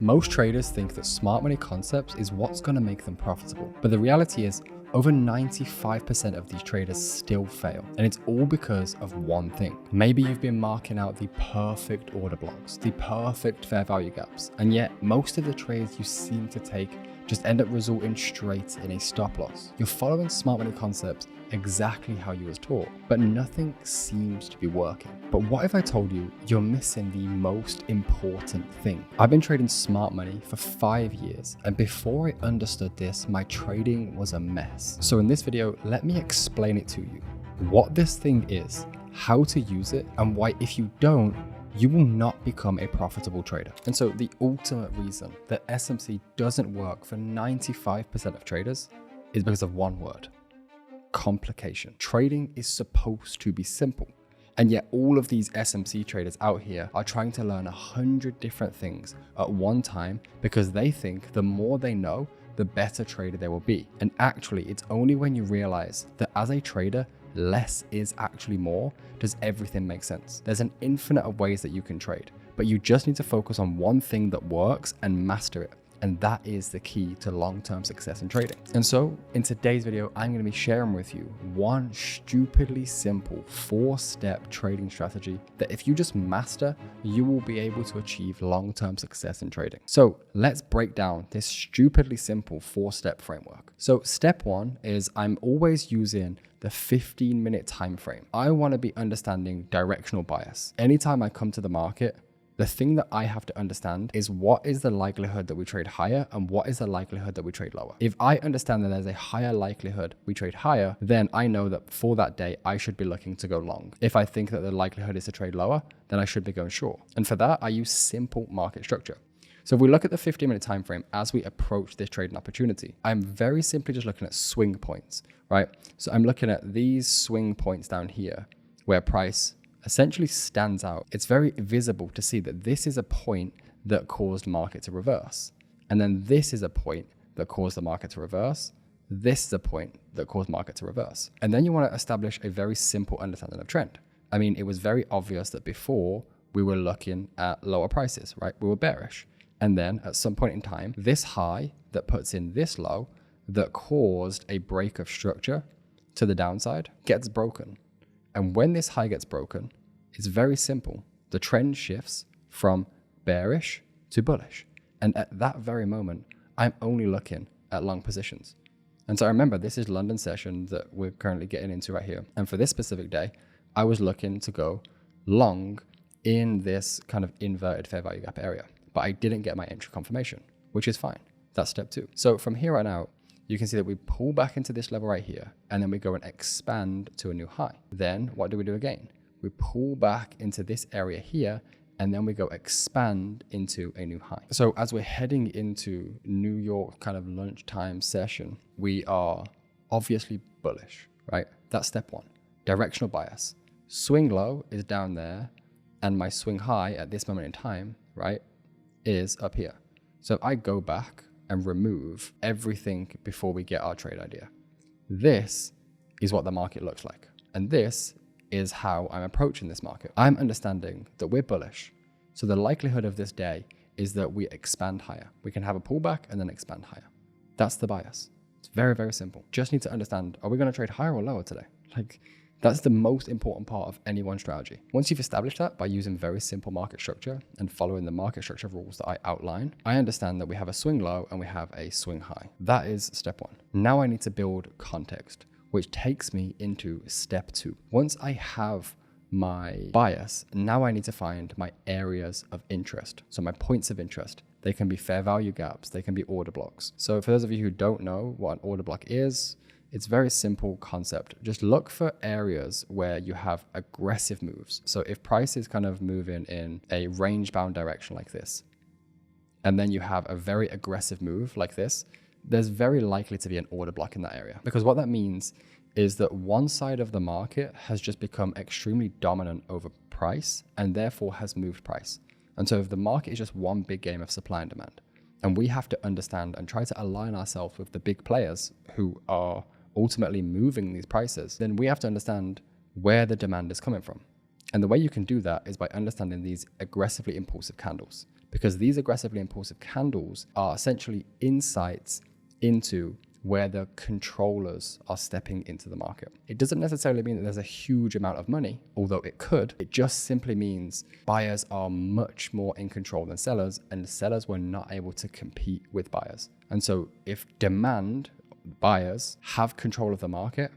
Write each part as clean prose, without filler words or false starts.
Most traders think that smart money concepts is what's going to make them profitable. But the reality is, over 95% of these traders still fail. And it's all because of one thing. Maybe you've been marking out the perfect order blocks, the perfect fair value gaps. And yet most of the trades you seem to take just end up resulting straight in a stop loss. You're following smart money concepts exactly how you was taught, but nothing seems to be working. But what if I told you you're missing the most important thing? I've been trading smart money for 5 years, and before I understood this, my trading was a mess. So in this video, let me explain it to you. What this thing is, how to use it, and why if you don't, you will not become a profitable trader. And so the ultimate reason that SMC doesn't work for 95% of traders is because of one word: complication. Trading is supposed to be simple. And yet all of these SMC traders out here are trying to learn 100 different things at one time because they think the more they know, the better trader they will be. And actually, it's only when you realize that as a trader, less is actually more, does everything make sense. There's an infinite of ways that you can trade, but you just need to focus on one thing that works and master it. And that is the key to long-term success in trading. And so in today's video, I'm going to be sharing with you one stupidly simple 4-step trading strategy that if you just master, you will be able to achieve long-term success in trading. So let's break down this stupidly simple 4-step framework. So step 1 is I'm always using the 15-minute time frame. I want to be understanding directional bias. Anytime I come to the market, the thing that I have to understand is what is the likelihood that we trade higher and what is the likelihood that we trade lower. If I understand that there's a higher likelihood we trade higher, then I know that for that day, I should be looking to go long. If I think that the likelihood is to trade lower, then I should be going short. And for that, I use simple market structure. So if we look at the 15-minute time frame as we approach this trading opportunity, I'm very simply just looking at swing points, right? So I'm looking at these swing points down here where price essentially stands out. It's very visible to see that this is a point that caused market to reverse. And then this is a point that caused the market to reverse. This is a point that caused market to reverse. And then you want to establish a very simple understanding of trend. I mean, it was very obvious that before we were looking at lower prices, right? We were bearish. And then at some point in time, this high that puts in this low that caused a break of structure to the downside gets broken. And when this high gets broken, it's very simple. The trend shifts from bearish to bullish. And at that very moment, I'm only looking at long positions. And so I remember this is London session that we're currently getting into right here. And for this specific day, I was looking to go long in this kind of inverted fair value gap area, but I didn't get my entry confirmation, which is fine. That's step 2. So from here on out, you can see that we pull back into this level right here, and then we go and expand to a new high. Then what do we do again? We pull back into this area here, and then we go expand into a new high. So as we're heading into New York kind of lunchtime session, we are obviously bullish, right? That's step 1, directional bias. Swing low is down there, and my swing high at this moment in time, right, is up here. So I go back and remove everything before we get our trade idea. This is what the market looks like. And this is how I'm approaching this market. I'm understanding that we're bullish. So the likelihood of this day is that we expand higher. We can have a pullback and then expand higher. That's the bias. It's very, very simple. Just need to understand, are we going to trade higher or lower today? That's the most important part of any one strategy. Once you've established that by using very simple market structure and following the market structure rules that I outline, I understand that we have a swing low and we have a swing high. That is step 1. Now I need to build context, which takes me into step 2. Once I have my bias, now I need to find my areas of interest. So my points of interest. They can be fair value gaps. They can be order blocks. So for those of you who don't know what an order block is, it's a very simple concept. Just look for areas where you have aggressive moves. So if price is kind of moving in a range-bound direction like this, and then you have a very aggressive move like this, there's very likely to be an order block in that area. Because what that means is that one side of the market has just become extremely dominant over price and therefore has moved price. And so if the market is just one big game of supply and demand, and we have to understand and try to align ourselves with the big players who are ultimately moving these prices, then we have to understand where the demand is coming from. And the way you can do that is by understanding these aggressively impulsive candles. because these aggressively impulsive candles are essentially insights into where the controllers are stepping into the market. It doesn't necessarily mean that there's a huge amount of money, although it could. It just simply means buyers are much more in control than sellers, and sellers were not able to compete with buyers. And so if buyers have control of the market,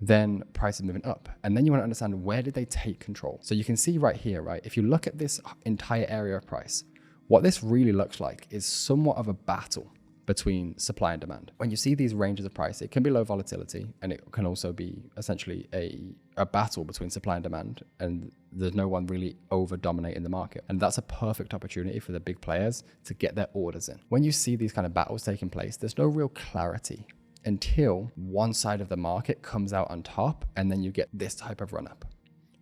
then price is moving up. And then you want to understand, where did they take control? So you can see right here, right? If you look at this entire area of price, what this really looks like is somewhat of a battle between supply and demand. When you see these ranges of price, it can be low volatility, and it can also be essentially a battle between supply and demand, and there's no one really over dominating the market. And that's a perfect opportunity for the big players to get their orders in. When you see these kind of battles taking place, there's no real clarity until one side of the market comes out on top, and then you get this type of run up.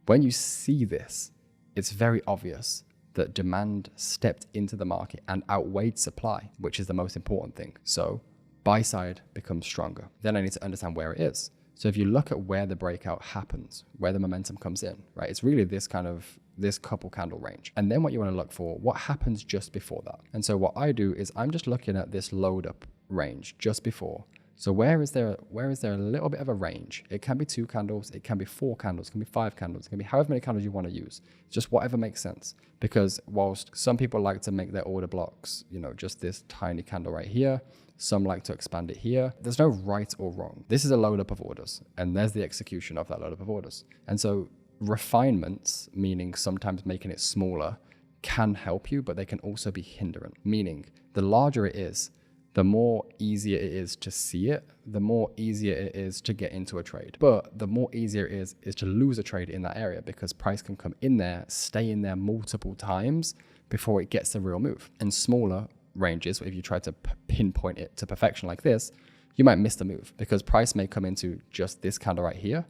When you see this, it's very obvious that demand stepped into the market and outweighed supply, which is the most important thing. So buy side becomes stronger. Then I need to understand where it is. So if you look at where the breakout happens, where the momentum comes in, right? It's really this couple candle range. And then what you want to look for, what happens just before that? And so what I do is I'm just looking at this load up range just before. So where is there a little bit of a range? It can be 2 candles, it can be 4 candles, it can be 5 candles, it can be however many candles you want to use. Just whatever makes sense. Because whilst some people like to make their order blocks, just this tiny candle right here, some like to expand it here. There's no right or wrong. This is a load up of orders, and there's the execution of that load up of orders. And so refinements, meaning sometimes making it smaller, can help you, but they can also be hindrant. Meaning the larger it is, the more easier it is to see it, the more easier it is to get into a trade. But the more easier it is to lose a trade in that area, because price can come in there, stay in there multiple times before it gets the real move. And smaller ranges, if you try to pinpoint it to perfection like this, you might miss the move, because price may come into just this candle right here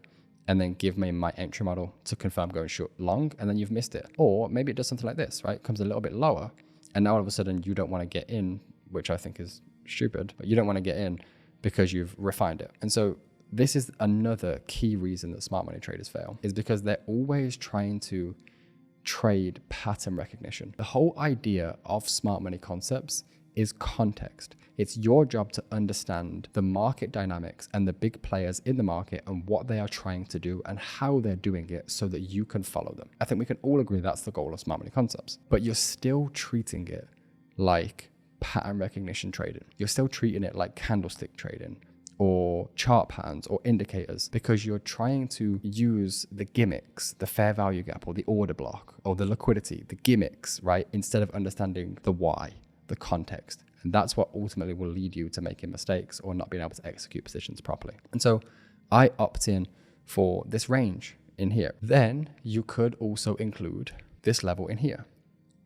and then give me my entry model to confirm going short long, and then you've missed it. Or maybe it does something like this, right? It comes a little bit lower, and now all of a sudden you don't want to get in, which I think is stupid, but you don't want to get in because you've refined it. And so this is another key reason that smart money traders fail, is because they're always trying to trade pattern recognition. The whole idea of smart money concepts is context. It's your job to understand the market dynamics and the big players in the market and what they are trying to do and how they're doing it so that you can follow them. I think we can all agree that's the goal of smart money concepts, but you're still treating it like pattern recognition trading. You're still treating it like candlestick trading or chart patterns or indicators, because you're trying to use the gimmicks, the fair value gap or the order block or the liquidity, the gimmicks, right? Instead of understanding the why, the context. And that's what ultimately will lead you to making mistakes or not being able to execute positions properly. And so I opt in for this range in here. Then you could also include this level in here,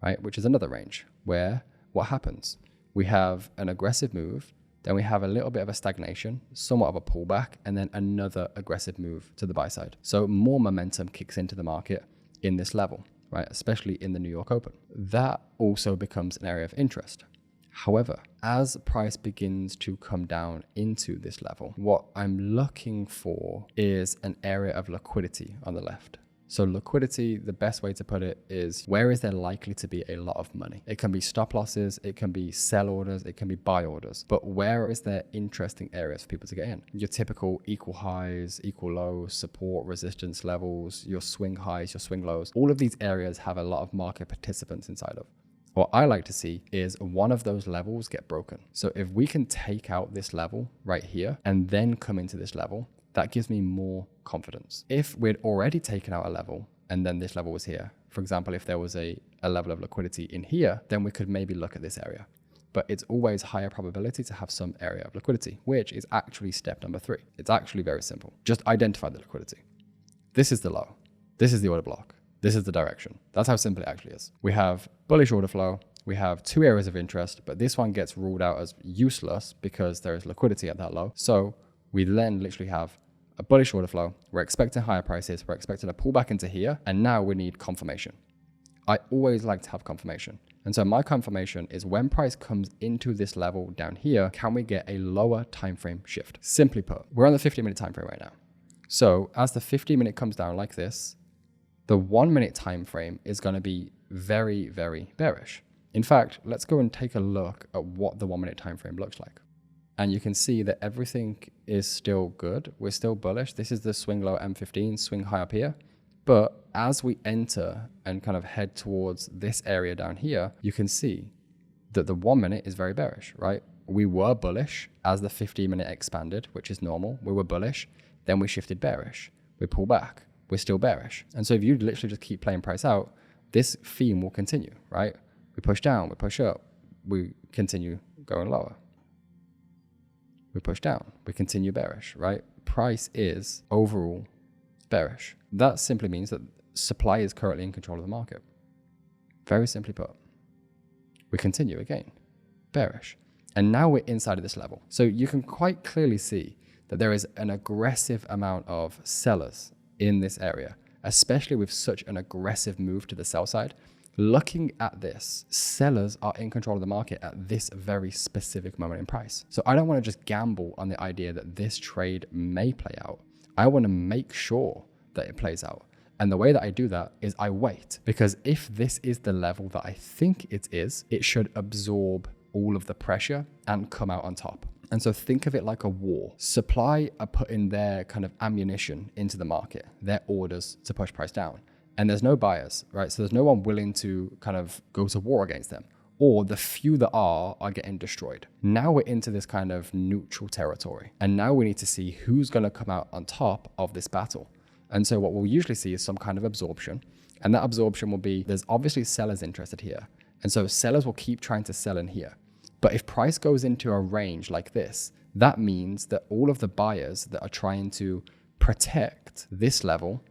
right? Which is another range where what happens? We have an aggressive move, then we have a little bit of a stagnation, somewhat of a pullback, and then another aggressive move to the buy side. So more momentum kicks into the market in this level, right? Especially in the New York Open. That also becomes an area of interest. However, as price begins to come down into this level, what I'm looking for is an area of liquidity on the left. So liquidity, the best way to put it is, where is there likely to be a lot of money? It can be stop losses, it can be sell orders, it can be buy orders, but where is there interesting areas for people to get in? Your typical equal highs, equal lows, support, resistance levels, your swing highs, your swing lows. All of these areas have a lot of market participants inside of. What I like to see is one of those levels get broken. So if we can take out this level right here and then come into this level, that gives me more confidence. If we'd already taken out a level and then this level was here, for example, if there was a level of liquidity in here, then we could maybe look at this area. But it's always higher probability to have some area of liquidity, which is actually step number 3. It's actually very simple. Just identify the liquidity. This is the low. This is the order block. This is the direction. That's how simple it actually is. We have bullish order flow. We have 2 areas of interest, but this one gets ruled out as useless because there is liquidity at that low. So we then literally have a bullish order flow. We're expecting higher prices. We're expecting a pullback into here. And now we need confirmation. I always like to have confirmation. And so my confirmation is, when price comes into this level down here, can we get a lower time frame shift? Simply put, we're on the 50-minute time frame right now. So as the 50-minute comes down like this, the 1-minute time frame is going to be very, very bearish. In fact, let's go and take a look at what the 1 minute time frame looks like. And you can see that everything is still good. We're still bullish. This is the swing low M15, swing high up here. But as we enter and kind of head towards this area down here, you can see that the 1 minute is very bearish, right? We were bullish as the 15-minute expanded, which is normal. We were bullish. Then we shifted bearish. We pull back. We're still bearish. And so if you literally just keep playing price out, this theme will continue, right? We push down, we push up, we continue going lower. We push down, we continue bearish, right? Price is overall bearish. That simply means that supply is currently in control of the market. Very simply put. We continue again, bearish. And now we're inside of this level. So you can quite clearly see that there is an aggressive amount of sellers in this area, especially with such an aggressive move to the sell side. Looking at this, sellers are in control of the market at this very specific moment in price. So I don't want to just gamble on the idea that this trade may play out. I want to make sure that it plays out. And the way that I do that is I wait, because if this is the level that I think it is, it should absorb all of the pressure and come out on top. And so think of it like a war. Supply are putting their kind of ammunition into the market, their orders to push price down. And there's no buyers, right? So there's no one willing to kind of go to war against them. Or the few that are getting destroyed. Now we're into this kind of neutral territory. And now we need to see who's going to come out on top of this battle. And so what we'll usually see is some kind of absorption. And that absorption will be, there's obviously sellers interested here. And so sellers will keep trying to sell in here. But if price goes into a range like this, that means that all of the buyers that are trying to protect this level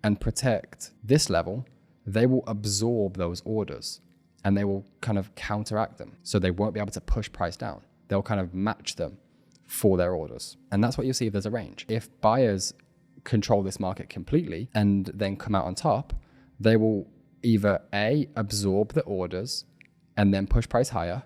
and protect this level, they will absorb those orders and they will kind of counteract them. So they won't be able to push price down. They'll kind of match them for their orders. And that's what you'll see if there's a range. If buyers control this market completely and then come out on top, they will either A, absorb the orders and then push price higher.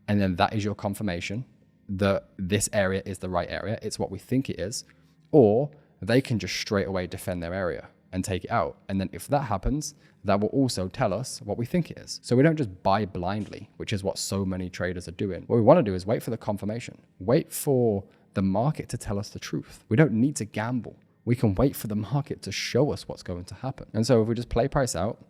And then that is your confirmation that this area is the right area. It's what we think it is. Or they can just straight away defend their area and take it out. And then if that happens, that will also tell us what we think it is. So we don't just buy blindly, which is what so many traders are doing. What we want to do is wait for the confirmation. Wait for the market to tell us the truth. We don't need to gamble. We can wait for the market to show us what's going to happen. And so if we just play price out,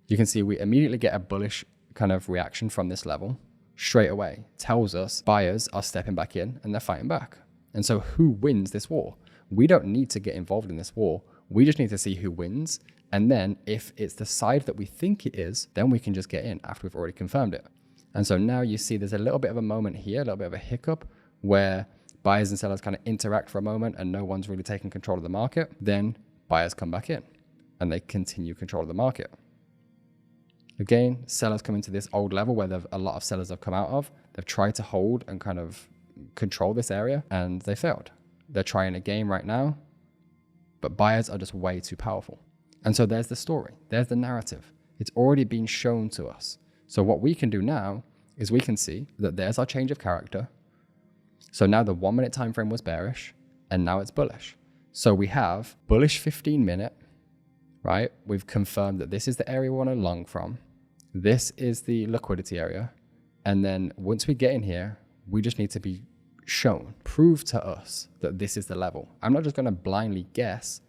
you can see we immediately get a bullish kind of reaction from this level straight away. Tells us buyers are stepping back in and they're fighting back. And so who wins this war? We don't need to get involved in this war. We just need to see who wins. And then if it's the side that we think it is, then we can just get in after we've already confirmed it. And so now you see there's a little bit of a moment here, a little bit of a hiccup where buyers and sellers kind of interact for a moment and no one's really taking control of the market. Then buyers come back in and they continue control of the market. Again, sellers come into this old level where a lot of sellers have come out of. They've tried to hold and kind of control this area and they failed. They're trying again right now, but buyers are just way too powerful. And so there's the story. There's the narrative. It's already been shown to us. So what we can do now is we can see that there's our change of character. So now the 1 minute time frame was bearish and now it's bullish. So we have bullish 15 minute, right? We've confirmed that this is the area we want to long from. This is the liquidity area. And then once we get in here, we just need to be shown, prove to us that this is the level. I'm not just going to blindly guess,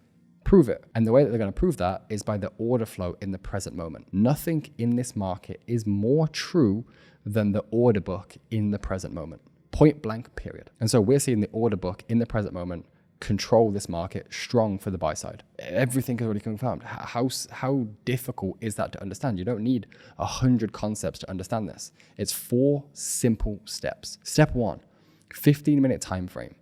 prove it. And the way that they're going to prove that is by the order flow in the present moment. Nothing in this market is more true than the order book in the present moment. Point blank, period. And so we're seeing the order book in the present moment control this market strong for the buy side. Everything is already confirmed. How difficult is that to understand? You don't need 100 concepts to understand this. It's 4 simple steps. Step 1, 15-minute time frame.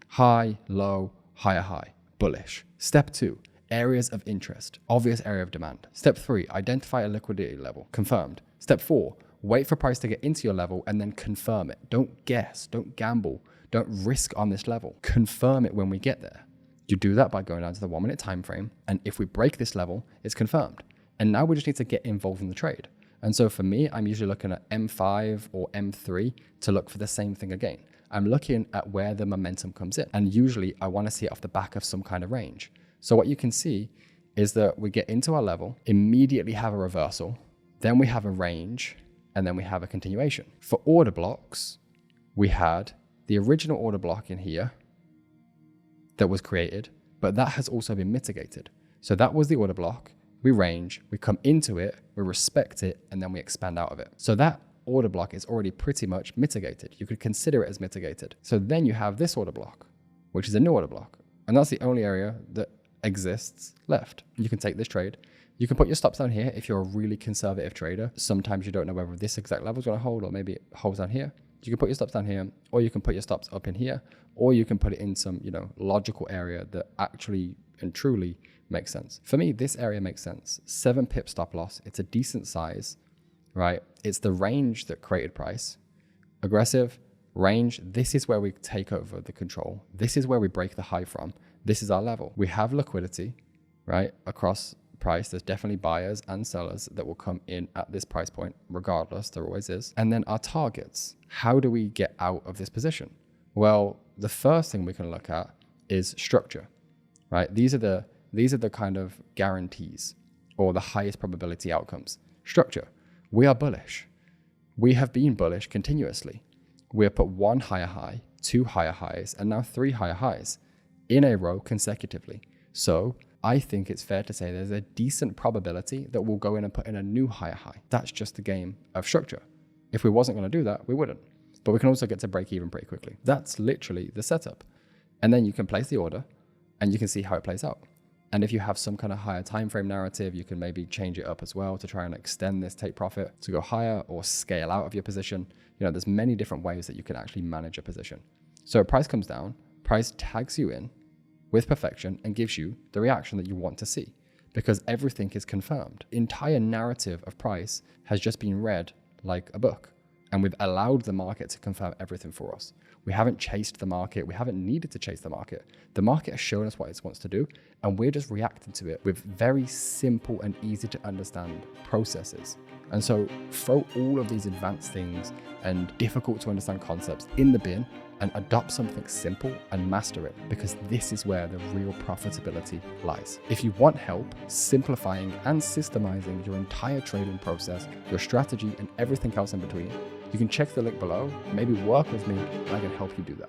High, low, higher high, bullish. Step 2, areas of interest, obvious area of demand. Step 3, identify a liquidity level, confirmed. Step 4, wait for price to get into your level and then confirm it. Don't guess, don't gamble, don't risk on this level. Confirm it when we get there. You do that by going down to the 1 minute time frame. And if we break this level, it's confirmed. And now we just need to get involved in the trade. And so for me, I'm usually looking at M5 or M3 to look for the same thing again. I'm looking at where the momentum comes in. And usually I want to see it off the back of some kind of range. So what you can see is that we get into our level, immediately have a reversal, Then we have a range, and then we have a continuation. For order blocks, we had the original order block in here that was created, but that has also been mitigated. So that was the order block. We range, we come into it, we respect it, and then we expand out of it. So that order block is already pretty much mitigated. You could consider it as mitigated. So then you have this order block, which is a new order block. And that's the only area that exists left. You can take this trade. You can put your stops down here if you're a really conservative trader. Sometimes you don't know whether this exact level is going to hold, or maybe it holds down here. You can put your stops down here, or you can put your stops up in here, or you can put it in some, logical area that actually and truly makes sense. For me, this area makes sense. 7 pip stop loss. It's a decent size, right? It's the range that created price. Aggressive range. This is where we take over the control. This is where we break the high from. This is our level. We have liquidity, right? Across price, there's definitely buyers and sellers that will come in at this price point, regardless, there always is. And then our targets. How do we get out of this position? Well, the first thing we can look at is structure, right? These are the kind of guarantees or the highest probability outcomes. Structure. We are bullish. We have been bullish continuously. We have put 1 higher high, 2 higher highs, and now 3 higher highs in a row consecutively. So I think it's fair to say there's a decent probability that we'll go in and put in a new higher high. That's just the game of structure. If we wasn't going to do that, we wouldn't. But we can also get to break even pretty quickly. That's literally the setup. And then you can place the order and you can see how it plays out. And if you have some kind of higher time frame narrative, you can maybe change it up as well to try and extend this take profit to go higher or scale out of your position. There's many different ways that you can actually manage a position. So price comes down, price tags you in with perfection and gives you the reaction that you want to see because everything is confirmed. The entire narrative of price has just been read like a book, and we've allowed the market to confirm everything for us. We haven't chased the market. We haven't needed to chase the market. The market has shown us what it wants to do, and we're just reacting to it with very simple and easy to understand processes. And so throw all of these advanced things and difficult to understand concepts in the bin and adopt something simple and master it, because this is where the real profitability lies. If you want help simplifying and systemizing your entire trading process, your strategy, and everything else in between, you can check the link below, maybe work with me, and I can help you do that.